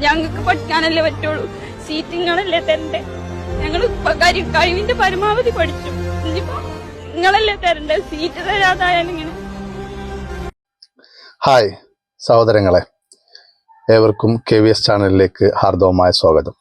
ഞങ്ങൾക്ക് പഠിക്കാനല്ലേ പറ്റുള്ളൂ. സീറ്റിങ്ങളല്ലേ തരണ്ടേ? ഞങ്ങൾ കഴിവിന്റെ പരമാവധി പഠിച്ചു. ഇനിയിപ്പോ നിങ്ങളല്ലേ തരണ്ടേ? സീറ്റ് തരാതായാലും ഇങ്ങനെ. ഹായ് സഹോദരങ്ങളെ, ഏവർക്കും KVS ചാനലിലേക്ക് ഹാർദവമായ സ്വാഗതം.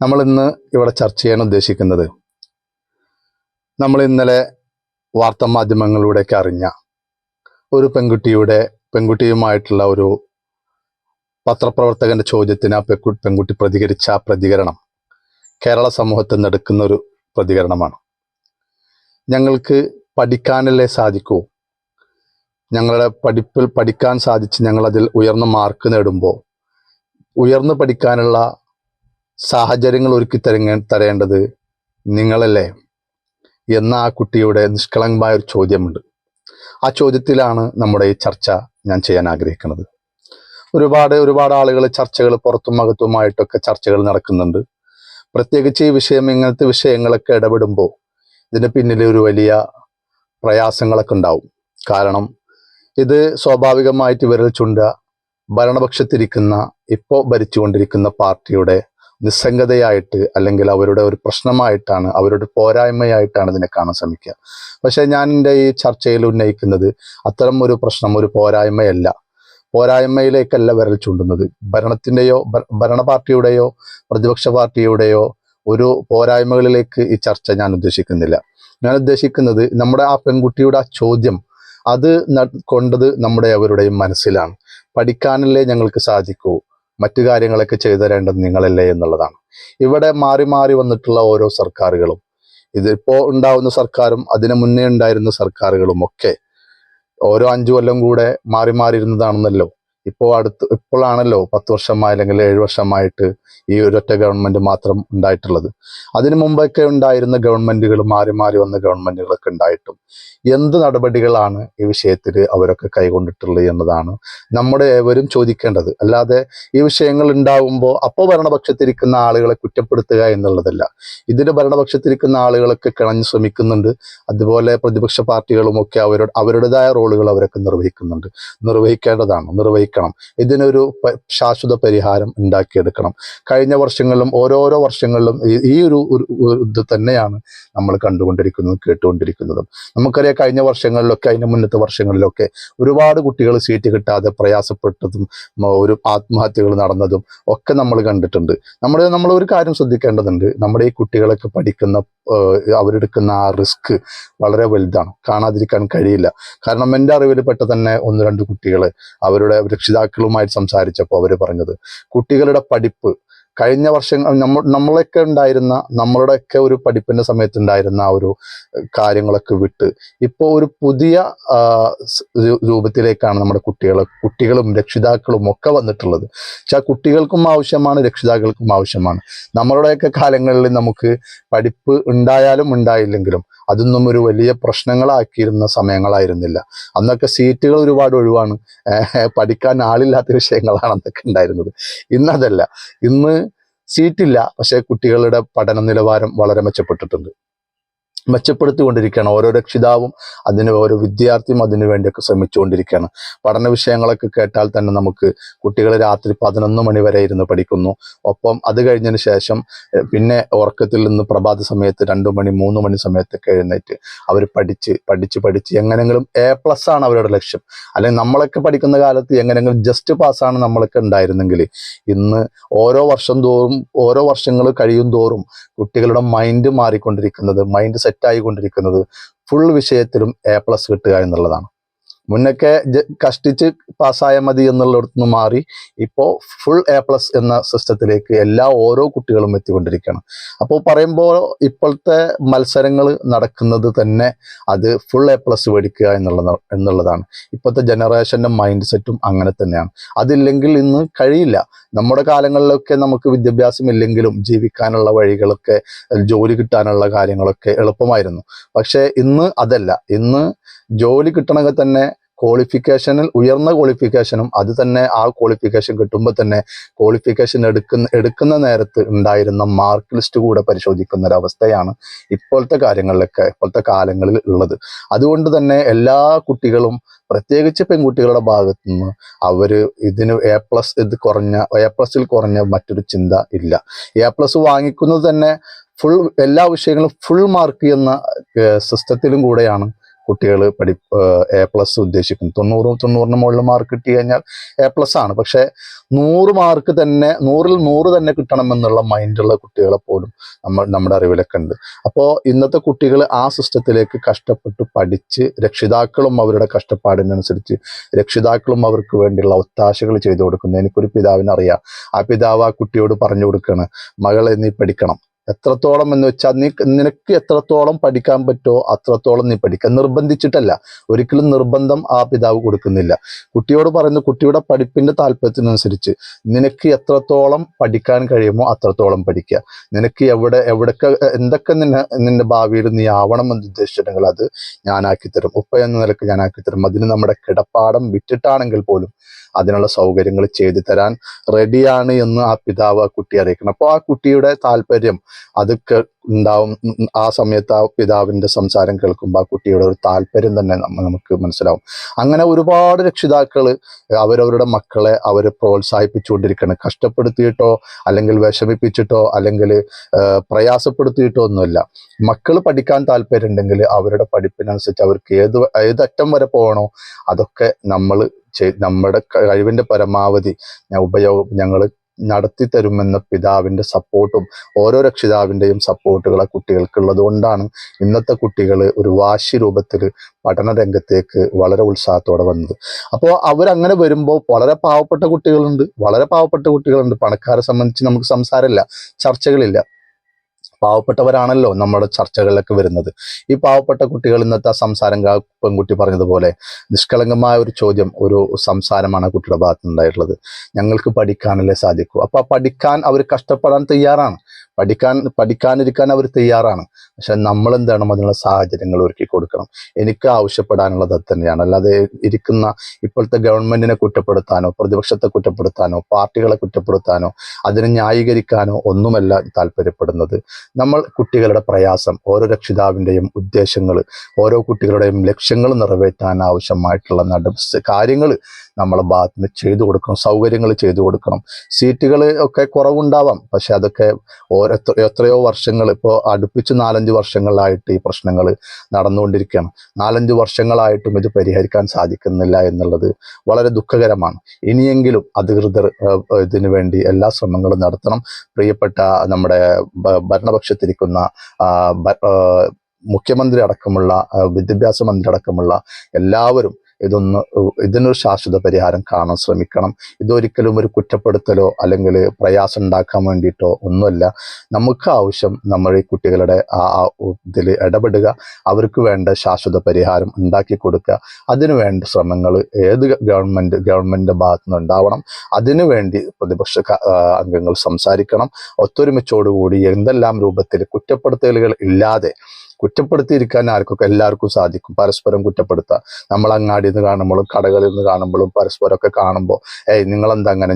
നമ്മൾ ഇന്ന് ഇവിടെ ചർച്ച ചെയ്യാൻ ഉദ്ദേശിക്കുന്നത്, നമ്മൾ ഇന്നലെ വാർത്താമാധ്യമങ്ങളിലൂടെയൊക്കെ അറിഞ്ഞ ഒരു പെൺകുട്ടിയുമായിട്ടുള്ള ഒരു പത്രപ്രവർത്തകന്റെ ചോദ്യത്തിന് ആ പെൺകുട്ടി പ്രതികരിച്ച ആ പ്രതികരണം കേരള സമൂഹത്തിൽ നടക്കുന്ന ഒരു പ്രതികരണമാണ്. ഞങ്ങൾക്ക് പഠിക്കാനല്ലേ സാധിക്കൂ, ഞങ്ങളുടെ പഠിക്കാൻ സാധിച്ച് ഞങ്ങളതിൽ ഉയർന്ന മാർക്ക് നേടുമ്പോൾ ഉയർന്നു പഠിക്കാനുള്ള സാഹചര്യങ്ങൾ ഒരുക്കി തരേണ്ടത് നിങ്ങളല്ലേ എന്ന ആ കുട്ടിയുടെ നിഷ്കളങ്കമായ ഒരു ചോദ്യമുണ്ട്. ആ ചോദ്യത്തിലാണ് നമ്മുടെ ഈ ചർച്ച ഞാൻ ചെയ്യാൻ ആഗ്രഹിക്കുന്നത്. ഒരുപാട് ആളുകൾ ചർച്ചകൾ പുറത്തും അകത്തുമായിട്ടൊക്കെ ചർച്ചകൾ നടക്കുന്നുണ്ട്. പ്രത്യേകിച്ച് ഈ ഇങ്ങനത്തെ വിഷയങ്ങളൊക്കെ ഇടപെടുമ്പോൾ ഇതിന് പിന്നിൽ ഒരു വലിയ പ്രയാസങ്ങളൊക്കെ ഉണ്ടാവും. കാരണം ഇത് സ്വാഭാവികമായിട്ട് വിരൽ ചൂണ്ട ഭരണപക്ഷത്തിരിക്കുന്ന ഇപ്പോൾ ഭരിച്ചുകൊണ്ടിരിക്കുന്ന പാർട്ടിയുടെ നിസ്സംഗതയായിട്ട്, അല്ലെങ്കിൽ അവരുടെ ഒരു പ്രശ്നമായിട്ടാണ്, അവരുടെ പോരായ്മയായിട്ടാണ് ഇതിനെ കാണാൻ ശ്രമിക്കുക. പക്ഷെ ഞാൻ എൻ്റെ ഈ ചർച്ചയിൽ ഉന്നയിക്കുന്നത് അത്തരം ഒരു പ്രശ്നം, ഒരു പോരായ്മയല്ല. പോരായ്മയിലേക്കല്ല വിരൽ ചൂണ്ടുന്നത്. ഭരണ പാർട്ടിയുടെയോ പ്രതിപക്ഷ പാർട്ടിയുടെയോ ഒരു പോരായ്മകളിലേക്ക് ഈ ചർച്ച ഞാൻ ഉദ്ദേശിക്കുന്നില്ല. ഞാൻ ഉദ്ദേശിക്കുന്നത് നമ്മുടെ ആ പെൺകുട്ടിയുടെ ആ ചോദ്യം അത് കൊണ്ടത് അവരുടെയും മനസ്സിലാണ്. പഠിക്കാനല്ലേ ഞങ്ങൾക്ക് സാധിക്കൂ, മറ്റു കാര്യങ്ങളൊക്കെ ചെയ്തു തരേണ്ടത് നിങ്ങളല്ലേ എന്നുള്ളതാണ്. ഇവിടെ മാറി മാറി വന്നിട്ടുള്ള ഓരോ സർക്കാരുകളും, ഇതിപ്പോ ഉണ്ടാവുന്ന സർക്കാരും അതിനു മുന്നേ ഉണ്ടായിരുന്ന സർക്കാരുകളും ഒക്കെ ഓരോ 5 കൊല്ലം കൂടെ മാറി മാറി ഇരുന്നതാണെന്നല്ലോ. ഇപ്പോഴാണല്ലോ 10 വർഷമായി അല്ലെങ്കിൽ 7 വർഷമായിട്ട് ഈ ഒരൊറ്റ ഗവൺമെന്റ് മാത്രം ഉണ്ടായിട്ടുള്ളത്. അതിനു മുമ്പൊക്കെ ഉണ്ടായിരുന്ന ഗവൺമെന്റുകൾ, മാറി മാറി വന്ന ഗവൺമെന്റുകളൊക്കെ ഉണ്ടായിട്ടും എന്ത് നടപടികളാണ് ഈ വിഷയത്തിൽ അവരൊക്കെ കൈകൊണ്ടിട്ടുള്ളത് എന്നതാണ് നമ്മുടെ ഏവരും ചോദിക്കേണ്ടത്. അല്ലാതെ ഈ വിഷയങ്ങൾ ഉണ്ടാവുമ്പോൾ അപ്പോൾ ഭരണപക്ഷത്തിരിക്കുന്ന ആളുകളെ കുറ്റപ്പെടുത്തുക എന്നുള്ളതല്ല. ഇതിന് ഭരണപക്ഷത്തിരിക്കുന്ന ആളുകളൊക്കെ കിണഞ്ഞു ശ്രമിക്കുന്നുണ്ട്. അതുപോലെ പ്രതിപക്ഷ പാർട്ടികളുമൊക്കെ അവരുടേതായ റോളുകൾ അവരൊക്കെ നിർവഹിക്കേണ്ടതാണ്. ഇതിനൊരു ശാശ്വത പരിഹാരം ഉണ്ടാക്കിയെടുക്കണം. കഴിഞ്ഞ വർഷങ്ങളിലും ഓരോരോ വർഷങ്ങളിലും ഈ ഒരു ഇത് തന്നെയാണ് നമ്മൾ കേട്ടുകൊണ്ടിരിക്കുന്നതും. നമുക്കറിയാം, കഴിഞ്ഞ വർഷങ്ങളിലൊക്കെ, അതിന് മുന്നത്തെ വർഷങ്ങളിലൊക്കെ ഒരുപാട് കുട്ടികൾ സീറ്റ് കിട്ടാതെ പ്രയാസപ്പെട്ടതും ഒരു ആത്മഹത്യകൾ നടന്നതും ഒക്കെ നമ്മൾ കണ്ടിട്ടുണ്ട്. നമ്മൾ ഒരു കാര്യം ശ്രദ്ധിക്കേണ്ടതുണ്ട്. നമ്മുടെ ഈ കുട്ടികളൊക്കെ അവരെടുക്കുന്ന ആ റിസ്ക് വളരെ വലുതാണ്, കാണാതിരിക്കാൻ കഴിയില്ല. കാരണം എൻ്റെ അറിവിൽപ്പെട്ട തന്നെ 1-2 കുട്ടികൾ അവരുടെ രക്ഷിതാക്കളുമായി സംസാരിച്ചപ്പോൾ അവർ പറഞ്ഞത്, കുട്ടികളുടെ പഠിപ്പ് കഴിഞ്ഞ വർഷങ്ങൾ നമ്മളുടെയൊക്കെ ഒരു പഠിപ്പിന്റെ സമയത്ത് ഉണ്ടായിരുന്ന ആ ഒരു കാര്യങ്ങളൊക്കെ വിട്ട് ഇപ്പോൾ ഒരു പുതിയ രൂപത്തിലേക്കാണ് നമ്മുടെ കുട്ടികളും രക്ഷിതാക്കളും ഒക്കെ വന്നിട്ടുള്ളത്. പക്ഷെ കുട്ടികൾക്കും ആവശ്യമാണ്, രക്ഷിതാക്കൾക്കും ആവശ്യമാണ്. നമ്മളുടെയൊക്കെ കാലങ്ങളിൽ നമുക്ക് പഠിപ്പ് ഉണ്ടായാലും ഉണ്ടായില്ലെങ്കിലും അതൊന്നും ഒരു വലിയ പ്രശ്നങ്ങളാക്കിയിരുന്ന സമയങ്ങളായിരുന്നില്ല. അന്നൊക്കെ സീറ്റുകൾ ഒരുപാട് ഒഴിവാണ്, പഠിക്കാൻ ആളില്ലാത്ത വിഷയങ്ങളാണ് അന്നൊക്കെ ഉണ്ടായിരുന്നത്. ഇന്നതല്ല. ഇന്ന് സീറ്റില്ല, പക്ഷെ കുട്ടികളുടെ പഠന നിലവാരം വളരെ മെച്ചപ്പെടുത്തിക്കൊണ്ടിരിക്കുകയാണ്. ഓരോ രക്ഷിതാവും ഓരോ വിദ്യാർത്ഥിയും അതിനു വേണ്ടിയൊക്കെ ശ്രമിച്ചുകൊണ്ടിരിക്കുകയാണ്. പഠന വിഷയങ്ങളൊക്കെ കേട്ടാൽ തന്നെ നമുക്ക് കുട്ടികൾ രാത്രി 11 മണി വരെ ഇരുന്ന് പഠിക്കുന്നു. ഒപ്പം അത് കഴിഞ്ഞതിന് ശേഷം പിന്നെ ഉറക്കത്തിൽ നിന്ന് പ്രഭാത സമയത്ത് 2 മണി 3 മണി സമയത്തൊക്കെ എഴുന്നേറ്റ് അവർ പഠിച്ച് എങ്ങനെങ്കിലും A+ ആണ് അവരുടെ ലക്ഷ്യം. അല്ലെങ്കിൽ നമ്മളൊക്കെ പഠിക്കുന്ന കാലത്ത് എങ്ങനെങ്കിലും ജസ്റ്റ് പാസ്സാണ് നമ്മളൊക്കെ ഉണ്ടായിരുന്നെങ്കിൽ, ഇന്ന് ഓരോ വർഷങ്ങൾ കഴിയും തോറും കുട്ടികളുടെ മൈൻഡ് മാറിക്കൊണ്ടിരിക്കുന്നത്, മൈൻഡ് സെറ്റായിക്കൊണ്ടിരിക്കുന്നത് ഫുൾ വിഷയത്തിലും A+ കിട്ടുക എന്നുള്ളതാണ്. മുന്നൊക്കെ കഷ്ടിച്ച് പാസ്സായാൽ മതി എന്നുള്ളിടത്തുനിന്ന് മാറി ഇപ്പോൾ ഫുൾ A+ എന്ന സിസ്റ്റത്തിലേക്ക് ഓരോ കുട്ടികളും എത്തിക്കൊണ്ടിരിക്കുകയാണ്. അപ്പോൾ പറയുമ്പോൾ ഇപ്പോഴത്തെ മത്സരങ്ങൾ നടക്കുന്നത് തന്നെ അത് ഫുൾ A+ മേടിക്കുക എന്നുള്ളതാണ്. ഇപ്പോഴത്തെ ജനറേഷൻ്റെ മൈൻഡ് സെറ്റും അങ്ങനെ തന്നെയാണ്. അതില്ലെങ്കിൽ ഇന്ന് കഴിയില്ല. നമ്മുടെ കാലങ്ങളിലൊക്കെ നമുക്ക് വിദ്യാഭ്യാസം ഇല്ലെങ്കിലും ജീവിക്കാനുള്ള വഴികളൊക്കെ, ജോലി കിട്ടാനുള്ള കാര്യങ്ങളൊക്കെ എളുപ്പമായിരുന്നു. പക്ഷേ ഇന്ന് അതല്ല. ഇന്ന് ജോലി കിട്ടണമെങ്കിൽ തന്നെ ക്വാളിഫിക്കേഷനിൽ ഉയർന്ന ക്വാളിഫിക്കേഷനും അത് തന്നെ ആ ക്വാളിഫിക്കേഷൻ കിട്ടുമ്പോൾ തന്നെ ക്വാളിഫിക്കേഷൻ എടുക്കുന്ന നേരത്ത് ഉണ്ടായിരുന്ന മാർക്ക് ലിസ്റ്റ് കൂടെ പരിശോധിക്കുന്ന ഒരവസ്ഥയാണ് ഇപ്പോഴത്തെ കാലങ്ങളിൽ ഉള്ളത്. അതുകൊണ്ട് തന്നെ എല്ലാ കുട്ടികളും പ്രത്യേകിച്ച് പെൺകുട്ടികളുടെ ഭാഗത്തു നിന്ന് അവര് ഇതിന് എ പ്ലസിൽ കുറഞ്ഞ മറ്റൊരു ചിന്ത ഇല്ല. എ പ്ലസ് വാങ്ങിക്കുന്നത് തന്നെ എല്ലാ വിഷയങ്ങളും ഫുൾ മാർക്ക് എന്ന സിസ്റ്റത്തിലും കൂടെയാണ് കുട്ടികൾ എ പ്ലസ് ഉദ്ദേശിക്കുന്നത്. 90 മുകളിൽ മാർക്ക് കിട്ടി കഴിഞ്ഞാൽ എ പ്ലസ് ആണ്. പക്ഷെ 100 മാർക്ക് തന്നെ 100ൽ 100 തന്നെ കിട്ടണമെന്നുള്ള മൈൻഡുള്ള കുട്ടികളെ പോലും നമ്മുടെ അറിവിലൊക്കെ ഉണ്ട്. അപ്പോൾ ഇന്നത്തെ കുട്ടികൾ ആ സിസ്റ്റത്തിലേക്ക് കഷ്ടപ്പെട്ട് പഠിച്ച് രക്ഷിതാക്കളും അവരുടെ കഷ്ടപ്പാടിനനുസരിച്ച് രക്ഷിതാക്കളും അവർക്ക് വേണ്ടിയുള്ള ഒത്താശകൾ ചെയ്തു കൊടുക്കുന്നു. എനിക്കൊരു പിതാവിനറിയാം. ആ പിതാവ് ആ കുട്ടിയോട് പറഞ്ഞു കൊടുക്കുകയാണ്, മകളെ നീ പഠിക്കണം, എത്രത്തോളം എന്ന് വെച്ചാൽ നിനക്ക് എത്രത്തോളം പഠിക്കാൻ പറ്റുമോ അത്രത്തോളം നീ പഠിക്കുക. നിർബന്ധിച്ചിട്ടല്ല, ഒരിക്കലും നിർബന്ധം ആ പിതാവ് കൊടുക്കുന്നില്ല. കുട്ടിയോട് പറയുന്നു, കുട്ടിയുടെ പഠിപ്പിന്റെ താല്പര്യത്തിനനുസരിച്ച് നിനക്ക് എത്രത്തോളം പഠിക്കാൻ കഴിയുമോ അത്രത്തോളം പഠിക്കുക. നിനക്ക് എന്തൊക്കെ നിന്റെ ഭാവിയിൽ നീ ആവണമെന്ന് ഉദ്ദേശിച്ചിട്ടുണ്ടെങ്കിൽ അത് ഞാനാക്കി തരും, ഉപ്പ എന്ന നിലക്ക് ഞാനാക്കി തരും. അതിന് നമ്മുടെ കിടപ്പാടം വിറ്റിട്ടാണെങ്കിൽ പോലും അതിനുള്ള സൗകര്യങ്ങൾ ചെയ്തു തരാൻ റെഡിയാണ് എന്ന് ആ പിതാവ് ആ കുട്ടിയെ അറിയിക്കണം. അപ്പോൾ ആ കുട്ടിയുടെ താല്പര്യം അതൊക്കെ ഉണ്ടാവും. ആ സമയത്ത് ആ പിതാവിന്റെ സംസാരം കേൾക്കുമ്പോൾ ആ കുട്ടിയുടെ ഒരു താല്പര്യം തന്നെ നമുക്ക് മനസ്സിലാവും. അങ്ങനെ ഒരുപാട് രക്ഷിതാക്കൾ അവരവരുടെ മക്കളെ അവരെ പ്രോത്സാഹിപ്പിച്ചുകൊണ്ടിരിക്കണം. കഷ്ടപ്പെടുത്തിയിട്ടോ അല്ലെങ്കിൽ വിഷമിപ്പിച്ചിട്ടോ അല്ലെങ്കിൽ പ്രയാസപ്പെടുത്തിയിട്ടോ ഒന്നുമില്ല. മക്കൾ പഠിക്കാൻ താല്പര്യം ഉണ്ടെങ്കിൽ അവരുടെ പഠിപ്പിനനുസരിച്ച് അവർക്ക് ഏതറ്റം വരെ പോകണോ അതൊക്കെ നമ്മുടെ കഴിവിന്റെ പരമാവധി ഞങ്ങൾ നടത്തി തരുമെന്ന പിതാവിന്റെ സപ്പോർട്ടും ഓരോ രക്ഷിതാവിന്റെയും സപ്പോർട്ടുകൾ ആ കുട്ടികൾക്കുള്ളത് കൊണ്ടാണ് ഇന്നത്തെ കുട്ടികൾ ഒരു വാശി രൂപത്തിൽ പഠന രംഗത്തേക്ക് വളരെ ഉത്സാഹത്തോടെ വന്നത്. അപ്പോൾ അവരങ്ങനെ വരുമ്പോൾ വളരെ പാവപ്പെട്ട കുട്ടികളുണ്ട്. പണക്കാരെ സംബന്ധിച്ച് നമുക്ക് സംസാരമില്ല, ചർച്ചകളില്ല. പാവപ്പെട്ടവരാണല്ലോ നമ്മുടെ ചർച്ചകളിലൊക്കെ വരുന്നത്. ഈ പാവപ്പെട്ട കുട്ടികൾ ഇന്നത്തെ സംസാരം പെൺകുട്ടി പറഞ്ഞതുപോലെ നിഷ്കളങ്കമായ ഒരു ചോദ്യം, ഒരു സംസാരമാണ് കുട്ടിയുടെ ഭാഗത്ത് ഉണ്ടായിട്ടുള്ളത്. ഞങ്ങൾക്ക് പഠിക്കാനല്ലേ സാധിക്കൂ. അപ്പൊ പഠിക്കാൻ അവർ കഷ്ടപ്പെടാൻ തയ്യാറാണ്, പഠിക്കാനിരിക്കാൻ അവർ തയ്യാറാണ്. പക്ഷെ നമ്മൾ എന്താണ് അതിനുള്ള സാഹചര്യങ്ങൾ ഒരുക്കി കൊടുക്കണം. എനിക്ക് ആവശ്യപ്പെടാനുള്ളത് അത് തന്നെയാണ്. അല്ലാതെ ഇരിക്കുന്ന ഇപ്പോഴത്തെ ഗവൺമെന്റിനെ കുറ്റപ്പെടുത്താനോ പ്രതിപക്ഷത്തെ കുറ്റപ്പെടുത്താനോ പാർട്ടികളെ കുറ്റപ്പെടുത്താനോ അതിനെ ന്യായീകരിക്കാനോ ഒന്നുമല്ല താല്പര്യപ്പെടുന്നത്. നമ്മൾ കുട്ടികളുടെ പ്രയാസം, ഓരോ രക്ഷിതാവിൻ്റെയും ഉദ്ദേശങ്ങൾ, ഓരോ കുട്ടികളുടെയും ലക്ഷ്യങ്ങൾ നിറവേറ്റാൻ ആവശ്യമായിട്ടുള്ള കാര്യങ്ങൾ നമ്മളെ ഭാഗത്ത് നിന്ന് ചെയ്തു കൊടുക്കണം, സൗകര്യങ്ങൾ ചെയ്തു കൊടുക്കണം. സീറ്റുകൾ ഒക്കെ കുറവുണ്ടാവാം, പക്ഷെ അതൊക്കെ എത്രയോ വർഷങ്ങൾ, ഇപ്പോൾ അടുപ്പിച്ച് 4-5 വർഷങ്ങളായിട്ട് ഈ പ്രശ്നങ്ങൾ നടന്നുകൊണ്ടിരിക്കുകയാണ്. 4-5 വർഷങ്ങളായിട്ടും ഇത് പരിഹരിക്കാൻ സാധിക്കുന്നില്ല എന്നുള്ളത് വളരെ ദുഃഖകരമാണ്. ഇനിയെങ്കിലും അധികൃതർ ഇതിനു വേണ്ടി എല്ലാ ശ്രമങ്ങളും നടത്തണം. പ്രിയപ്പെട്ട നമ്മുടെ ഭരണപക്ഷത്തിരിക്കുന്ന മുഖ്യമന്ത്രി അടക്കമുള്ള വിദ്യാഭ്യാസ മന്ത്രി അടക്കമുള്ള എല്ലാവരും ഇതിനൊരു ശാശ്വത പരിഹാരം കാണാൻ ശ്രമിക്കണം. ഇതൊരിക്കലും ഒരു കുറ്റപ്പെടുത്തലോ അല്ലെങ്കിൽ പ്രയാസം ഉണ്ടാക്കാൻ വേണ്ടിയിട്ടോ ഒന്നുമല്ല. നമുക്ക് ആവശ്യം നമ്മൾ ഈ കുട്ടികളുടെ ഇതിൽ ഇടപെടുക, അവർക്ക് വേണ്ട ശാശ്വത പരിഹാരം ഉണ്ടാക്കി കൊടുക്കുക. അതിനു വേണ്ട ശ്രമങ്ങൾ ഗവൺമെന്റിന്റെ ഭാഗത്തു നിന്ന് ഉണ്ടാവണം. അതിനുവേണ്ടി പ്രതിപക്ഷ അംഗങ്ങൾ സംസാരിക്കണം. ഒത്തൊരുമിച്ചോടുകൂടി എന്തെല്ലാം രൂപത്തിൽ കുറ്റപ്പെടുത്തലുകൾ ഇല്ലാതെ, കുറ്റപ്പെടുത്തിയിരിക്കാൻ എല്ലാവർക്കും സാധിക്കും. പരസ്പരം കുറ്റപ്പെടുത്താം. നമ്മൾ അങ്ങാടിയിൽ നിന്ന് കാണുമ്പോഴും കടകളിൽ നിന്ന് കാണുമ്പോഴും പരസ്പരമൊക്കെ കാണുമ്പോൾ നിങ്ങളെന്താ അങ്ങനെ,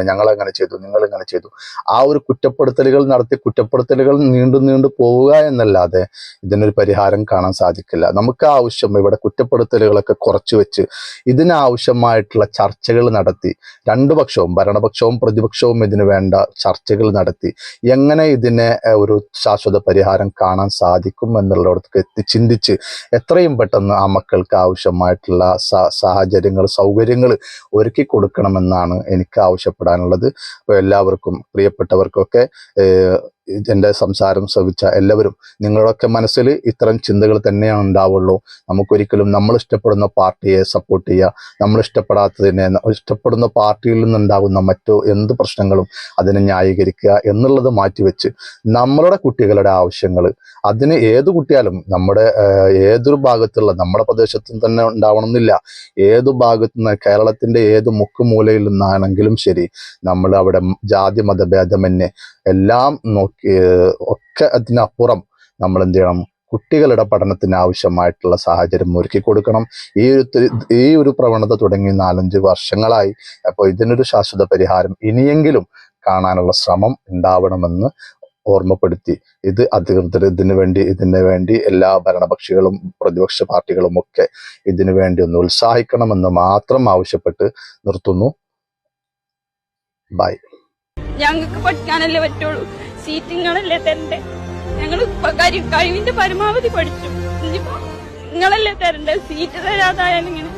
ഞങ്ങളങ്ങനെ ചെയ്തു, നിങ്ങളിങ്ങനെ ചെയ്തു, ആ ഒരു കുറ്റപ്പെടുത്തലുകൾ നീണ്ടു പോവുക എന്നല്ലാതെ ഇതിനൊരു പരിഹാരം കാണാൻ സാധിക്കില്ല. നമുക്ക് ആവശ്യം ഇവിടെ കുറ്റപ്പെടുത്തലുകളൊക്കെ കുറച്ചു വെച്ച് ഇതിനാവശ്യമായിട്ടുള്ള ചർച്ചകൾ നടത്തി, രണ്ടു പക്ഷവും ഭരണപക്ഷവും പ്രതിപക്ഷവും ഇതിനു വേണ്ട ചർച്ചകൾ നടത്തി എങ്ങനെ ഇതിനെ ഒരു ശാശ്വത പരിഹാരം കാണാൻ സാധിക്കും എന്നുള്ളിടത്തേക്ക് ചിന്തിച്ച് എത്രയും പെട്ടെന്ന് ആ മക്കൾക്ക് ആവശ്യമായിട്ടുള്ള സാഹചര്യങ്ങൾ, സൗകര്യങ്ങൾ ഒരുക്കി കൊടുക്കണമെന്നാണ് എനിക്ക് ആവശ്യപ്പെടാനുള്ളത്. അപ്പോൾ എല്ലാവർക്കും, പ്രിയപ്പെട്ടവർക്കൊക്കെ എൻ്റെ സംസാരം ശ്രവിച്ച എല്ലാവരും, നിങ്ങളൊക്കെ മനസ്സിൽ ഇത്തരം ചിന്തകൾ തന്നെയാണ് ഉണ്ടാവുള്ളൂ. നമുക്കൊരിക്കലും നമ്മൾ ഇഷ്ടപ്പെടുന്ന പാർട്ടിയെ സപ്പോർട്ട് ചെയ്യുക, നമ്മൾ ഇഷ്ടപ്പെടുന്ന പാർട്ടിയിൽ നിന്നുണ്ടാകുന്ന മറ്റു എന്ത് പ്രശ്നങ്ങളും അതിനെ ന്യായീകരിക്കുക എന്നുള്ളത് മാറ്റിവെച്ച് നമ്മളുടെ കുട്ടികളുടെ ആവശ്യങ്ങൾ, അതിന് ഏത് കുട്ടിയാലും ഏതൊരു ഭാഗത്തുള്ള നമ്മുടെ പ്രദേശത്തും തന്നെ ഉണ്ടാവണമെന്നില്ല, ഏതു ഭാഗത്തുനിന്ന് കേരളത്തിന്റെ ഏത് മുക്കുമൂലയിൽ നിന്നാണെങ്കിലും ശരി, നമ്മൾ അവിടെ ജാതി മതഭേദമന്യേ എല്ലാം നോക്കി ഒക്കെ അതിനപ്പുറം നമ്മൾ എന്ത് ചെയ്യണം, കുട്ടികളുടെ പഠനത്തിന് ആവശ്യമായിട്ടുള്ള സാഹചര്യം ഒരുക്കി കൊടുക്കണം. ഈ ഒരു പ്രവണത തുടങ്ങി 4-5 വർഷങ്ങളായി. അപ്പോൾ ഇതിനൊരു ശാശ്വത പരിഹാരം ഇനിയെങ്കിലും കാണാനുള്ള ശ്രമം ഉണ്ടാവണമെന്ന് ഓർമ്മപ്പെടുത്തി, ഇത് അധികൃതർ ഇതിനു വേണ്ടി എല്ലാ ഭരണപക്ഷികളും പ്രതിപക്ഷ പാർട്ടികളും ഒക്കെ ഇതിനു വേണ്ടി ഒന്ന് ഉത്സാഹിക്കണമെന്ന് മാത്രം ആവശ്യപ്പെട്ട് നിർത്തുന്നു. ബൈ. ഞങ്ങൾക്ക് പഠിക്കാനല്ലേ പറ്റുള്ളൂ, സീറ്റ് നിങ്ങളല്ലേ തരണ്ടേ. ഞങ്ങൾ കഴിവിന്റെ പരമാവധി പഠിച്ചു. ഇനിയിപ്പോ നിങ്ങളല്ലേ തരണ്ടേ. സീറ്റ് തരാതായാലും ഇങ്ങനെ